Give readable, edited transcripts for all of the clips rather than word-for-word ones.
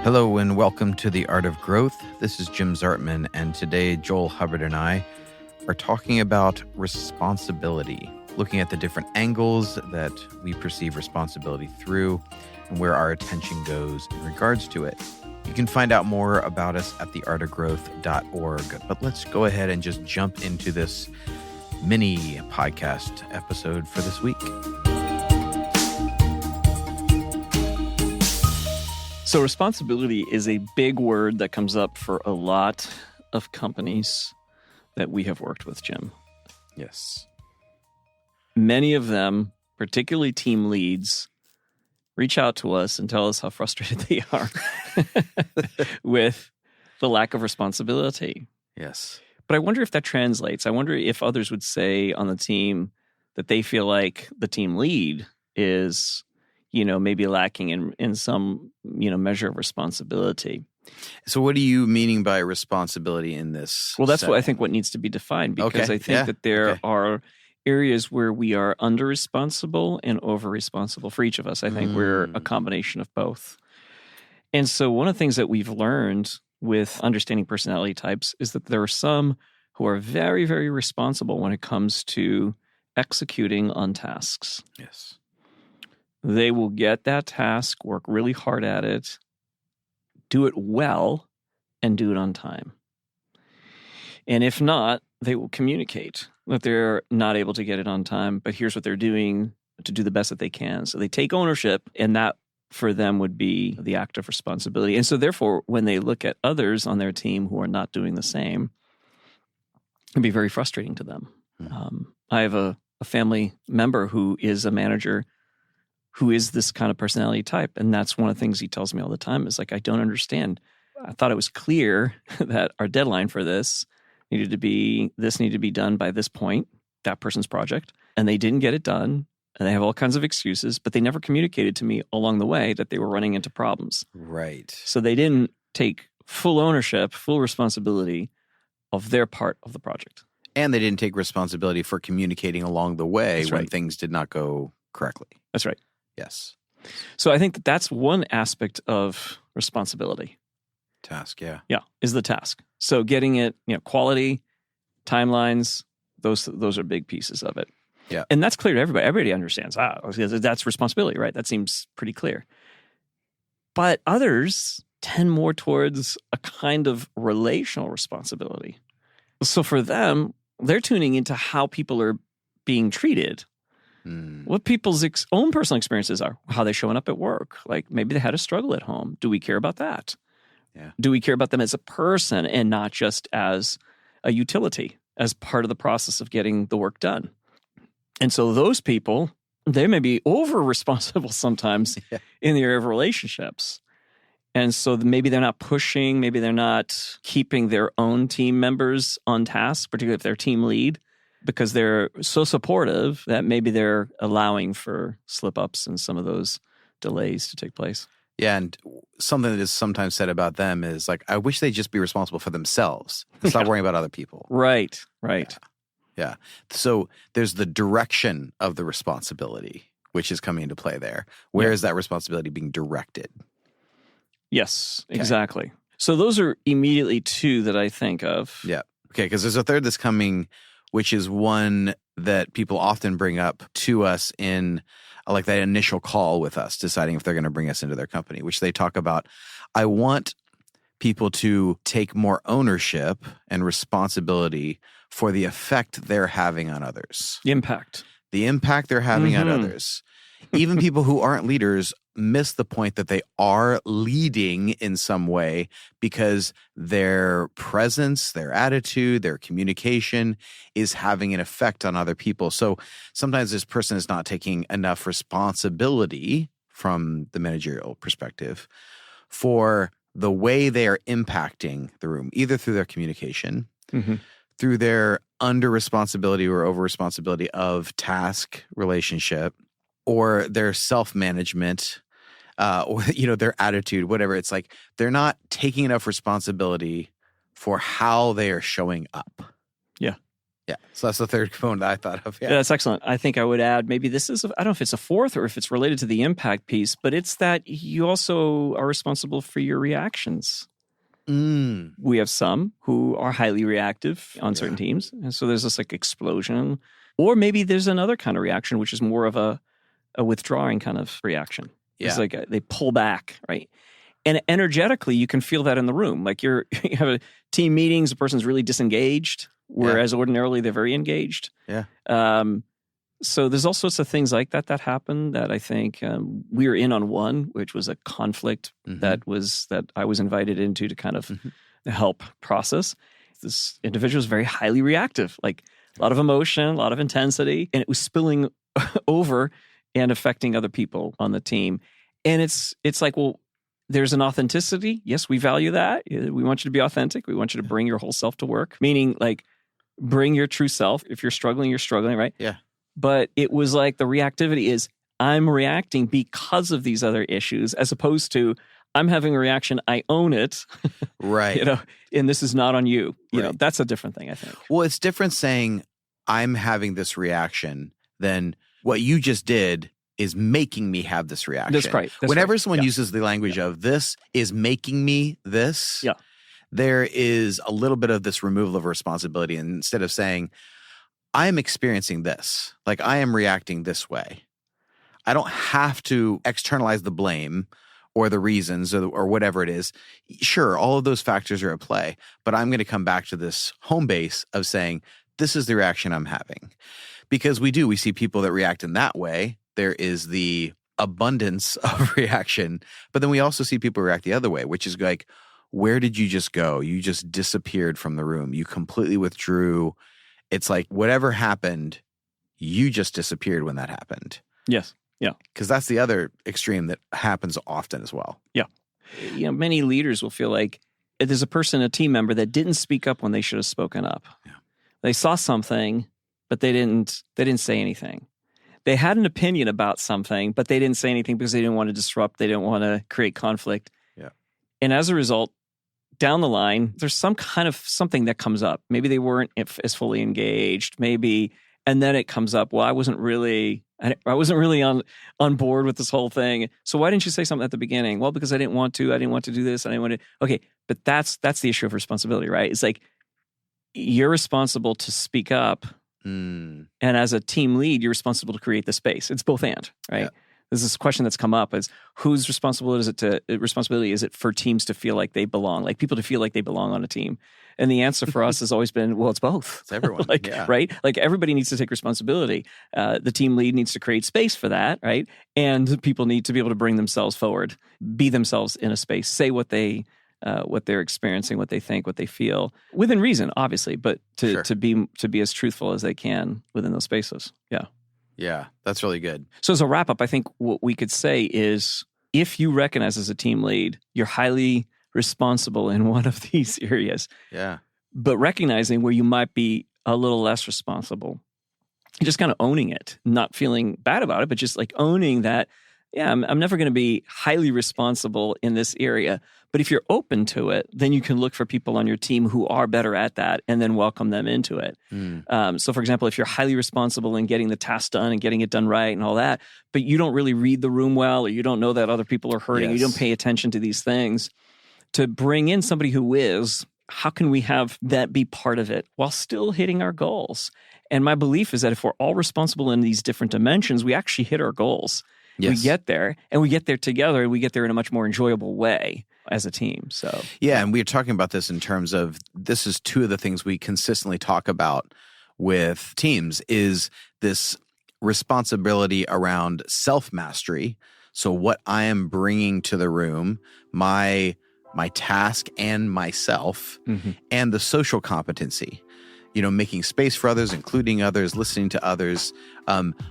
Hello and welcome to The Art of Growth. This is Jim Zartman, and today Joel Hubbard and I are talking about responsibility, looking at the different angles that we perceive responsibility through and where our attention goes in regards to it. You can find out more about us at theartofgrowth.org, but let's go ahead and just jump into this mini podcast episode for this week. So responsibility is a big word that comes up for a lot of companies that we have worked with, Jim. Yes. Many of them, particularly team leads, reach out to us and tell us how frustrated they are with the lack of responsibility. Yes. But I wonder if that translates. I wonder if others would say on the team that they feel like the team lead is, maybe lacking in some, measure of responsibility. So what are you meaning by responsibility in this? Well, that's setting? what I think what needs to be defined, because I think that there are areas where we are under-responsible and over-responsible for each of us. I think we're a combination of both. And so one of the things that we've learned with understanding personality types is that there are some who are very, very responsible when it comes to executing on tasks. Yes. They will get that task, work really hard at it, do it well, and do it on time. And if not, they will communicate that they're not able to get it on time, but here's what they're doing to do the best that they can. So they take ownership, and that for them would be the act of responsibility. And so therefore, when they look at others on their team who are not doing the same, it can be very frustrating to them. I have a family member who is a manager who is this kind of personality type. And that's one of the things he tells me all the time is like, I don't understand. I thought it was clear that our deadline for this needed to be done by this point, that person's project. And they didn't get it done. And they have all kinds of excuses, but they never communicated to me along the way that they were running into problems. Right. So they didn't take full ownership, full responsibility of their part of the project. And they didn't take responsibility for communicating along the way That's when right. things did not go correctly. That's right. Yes. So I think that that's one aspect of responsibility. Task, yeah. Yeah, is the task. So getting it, quality, timelines, those are big pieces of it. Yeah. And that's clear to everybody. Everybody understands, that's responsibility, right? That seems pretty clear. But others tend more towards a kind of relational responsibility. So for them, they're tuning into how people are being treated. What people's own personal experiences are, how they're showing up at work. Like maybe they had a struggle at home. Do we care about that? Yeah. Do we care about them as a person and not just as a utility, as part of the process of getting the work done? And so those people, they may be over-responsible sometimes in the area of relationships. And so maybe they're not pushing, maybe they're not keeping their own team members on task, particularly if they're team lead, because they're so supportive that maybe they're allowing for slip-ups and some of those delays to take place. Yeah, and something that is sometimes said about them is like, I wish they'd just be responsible for themselves and stop worrying about other people. Right. Yeah. So there's the direction of the responsibility, which is coming into play there. Where is that responsibility being directed? Yes, exactly. So those are immediately two that I think of. Yeah. Okay, because there's a third that's coming, which is one that people often bring up to us in like that initial call with us, deciding if they're going to bring us into their company, which they talk about. I want people to take more ownership and responsibility for the effect they're having on others. The impact they're having on others. Even people who aren't leaders miss the point that they are leading in some way because their presence, their attitude, their communication is having an effect on other people. So sometimes this person is not taking enough responsibility from the managerial perspective for the way they are impacting the room, either through their communication, through their under responsibility or over responsibility of task relationship, or their self-management, or their attitude, whatever. It's like they're not taking enough responsibility for how they are showing up. Yeah. Yeah. So that's the third component that I thought of. Yeah, Yeah. that's excellent. I think I would add maybe this is, I don't know if it's a fourth or if it's related to the impact piece, but it's that you also are responsible for your reactions. We have some who are highly reactive on certain teams. And so there's this like explosion. Or maybe there's another kind of reaction, which is more of a withdrawing kind of reaction. Yeah. It's like they pull back, right? And energetically, you can feel that in the room. Like you have a team meetings, the person's really disengaged, whereas ordinarily they're very engaged. Yeah. So there's all sorts of things like that happen that I think we were in on one, which was a conflict that I was invited into to kind of help process. This individual was very highly reactive, like a lot of emotion, a lot of intensity, and it was spilling over and affecting other people on the team. And it's like, well, there's an authenticity. Yes, we value that. We want you to be authentic. We want you to bring your whole self to work, meaning like bring your true self. If you're struggling, right? Yeah. But it was like the reactivity is I'm reacting because of these other issues, as opposed to I'm having a reaction, I own it. Right. And this is not on you. You know, Right. that's a different thing, I think. Well, it's different saying I'm having this reaction than what you just did is making me have this reaction. That's right. Whenever someone uses the language of this is making me this, there is a little bit of this removal of responsibility. And instead of saying, I am experiencing this, like I am reacting this way, I don't have to externalize the blame or the reasons or whatever it is. Sure, all of those factors are at play, but I'm going to come back to this home base of saying, this is the reaction I'm having. Because we see people that react in that way. There is the abundance of reaction, but then we also see people react the other way, which is like, where did you just go? You just disappeared from the room. You completely withdrew. It's like whatever happened, you just disappeared when that happened. Yes. Yeah. Because that's the other extreme that happens often as well. Yeah. Many leaders will feel like there's a person, a team member that didn't speak up when they should have spoken up. Yeah. They saw something, but they didn't say anything. They had an opinion about something, but they didn't say anything because they didn't want to disrupt. They didn't want to create conflict. Yeah. And as a result, down the line, there's some kind of something that comes up. Maybe they weren't as fully engaged. Maybe, and then it comes up. Well, I wasn't really on board with this whole thing. So why didn't you say something at the beginning? Well, because I didn't want to. I didn't want to do this. I didn't want to. Okay, but that's the issue of responsibility, right? It's like you're responsible to speak up. And as a team lead, you're responsible to create the space. It's both and, right? Yeah. There's this question that's come up is whose responsibility is it for teams to feel like they belong, like people to feel like they belong on a team? And the answer for us has always been, well, it's both. It's everyone. Right? Like everybody needs to take responsibility. The team lead needs to create space for that, right? And people need to be able to bring themselves forward, be themselves in a space, say what they're experiencing, what they think, what they feel, within reason, obviously, but to be as truthful as they can within those spaces. Yeah. Yeah, that's really good. So as a wrap up, I think what we could say is if you recognize as a team lead, you're highly responsible in one of these areas. Yeah. But recognizing where you might be a little less responsible, just kind of owning it, not feeling bad about it, but just like owning that, yeah, I'm never going to be highly responsible in this area. But if you're open to it, then you can look for people on your team who are better at that and then welcome them into it. So, for example, if you're highly responsible in getting the task done and getting it done right and all that, but you don't really read the room well, or you don't know that other people are hurting, you don't pay attention to these things, to bring in somebody who is, how can we have that be part of it while still hitting our goals? And my belief is that if we're all responsible in these different dimensions, we actually hit our goals. Yes. We get there, and we get there together, and we get there in a much more enjoyable way as a team. So and we're talking about this in terms of this is two of the things we consistently talk about with teams is this responsibility around self-mastery. So what I am bringing to the room, my task and myself, and the social competency. Making space for others, including others, listening to others,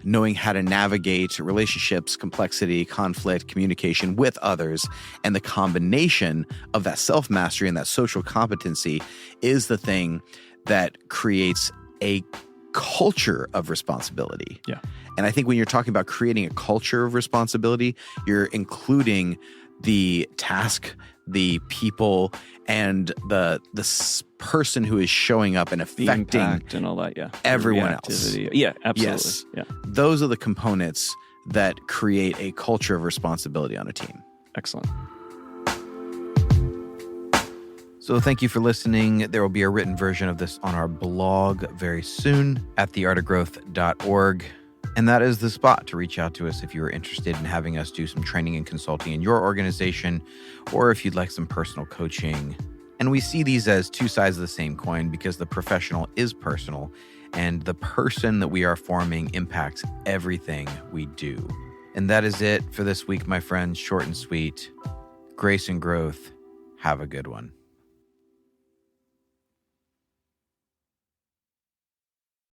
knowing how to navigate relationships, complexity, conflict, communication with others. And the combination of that self-mastery and that social competency is the thing that creates a culture of responsibility. Yeah. And I think when you're talking about creating a culture of responsibility, you're including the task, the people and the person who is showing up and The affecting impact and all that, yeah. everyone else. Reactivity. Yeah, absolutely. Yes. Yeah, Those are the components that create a culture of responsibility on a team. excellent. So thank you for listening. There will be a written version of this on our blog very soon at theartofgrowth.org. And that is the spot to reach out to us if you are interested in having us do some training and consulting in your organization, or if you'd like some personal coaching. And we see these as two sides of the same coin because the professional is personal, and the person that we are forming impacts everything we do. And that is it for this week, my friends. Short and sweet. Grace and growth. Have a good one.